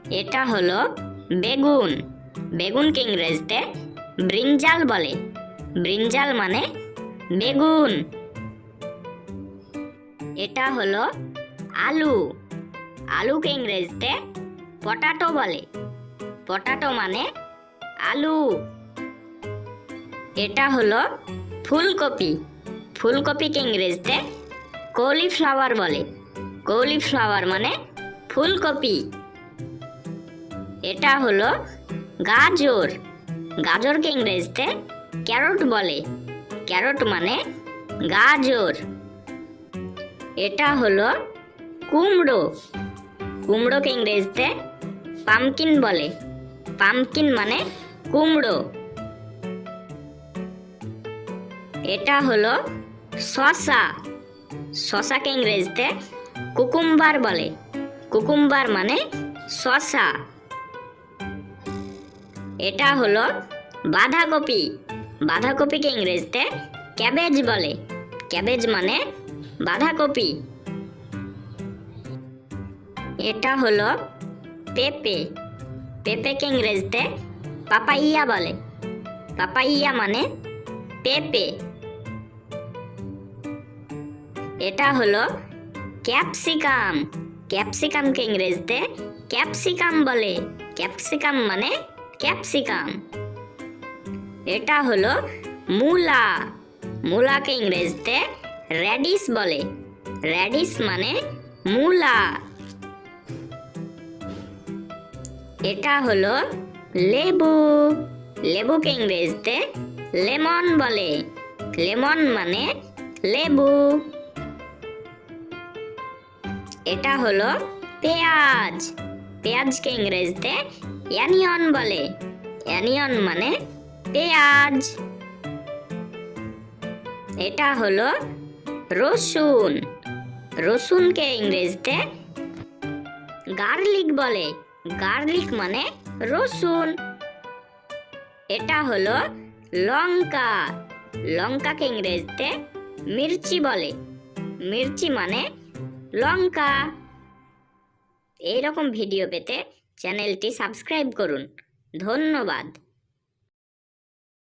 এটা হলো বেগুন। বেগুনকে ইংরেজিতে ব্রিঞ্জাল বলে। ব্রিঞ্জাল মানে বেগুন। এটা হলো আলু। আলুকে ইংরেজিতে পটাটো বলে। পটাটো মানে আলু। এটা হলো ফুলকপি। ফুলকপিকে ইংরেজিতে কলিফ্লাওয়ার বলে। কলিফ্লাওয়ার মানে ফুলকপি। এটা হলো গাজর। গাজরকে ইংরেজিতে ক্যারট বলে। ক্যারট মানে গাজর। এটা হলো কুমড়ো। কুমড়োকে ইংরেজিতে পামকিন বলে। পামকিন মানে কুমড়ো। এটা হলো শসা। শসাকে ইংরেজিতে কুকুম্বার বলে। কুকুম্বার মানে শসা। এটা হলো বাঁধাকপি। বাঁধাকপিকে ইংরেজিতে ক্যাবেজ বলে। ক্যাবেজ মানে বাঁধাকপি। এটা হলো পেঁপে। পেঁপেকে ইংরেজিতে পাপাইয়া বলে। পাপাইয়া মানে পেঁপে। এটা হলো ক্যাপসিকাম। ক্যাপসিকামকে ইংরেজিতে ক্যাপসিকাম বলে। ক্যাপসিকাম মানে ক্যাপসিকাম। এটা হলো মূলা। মূলাকে ইংরেজিতে র্যাডিশ বলে। র্যাডিশ মানে মূলা। এটা হলো লেবু। লেবুকে ইংরেজিতে লেমন বলে। লেমন মানে লেবু। এটা হলো পেঁয়াজ। পেঁয়াজকে ইংরেজিতে অনিয়ন বলে। অনিয়ন মানে পেঁয়াজ। এটা হলো রসুন। রসুনকে ইংরেজিতে গার্লিক বলে। গার্লিক মানে রসুন। এটা হলো লঙ্কা। লঙ্কাকে ইংরেজিতে মির্চি বলে। মির্চি মানে লঙ্কা। এইরকম ভিডিও পেতে চ্যানেলটি সাবস্ক্রাইব করুন। ধন্যবাদ।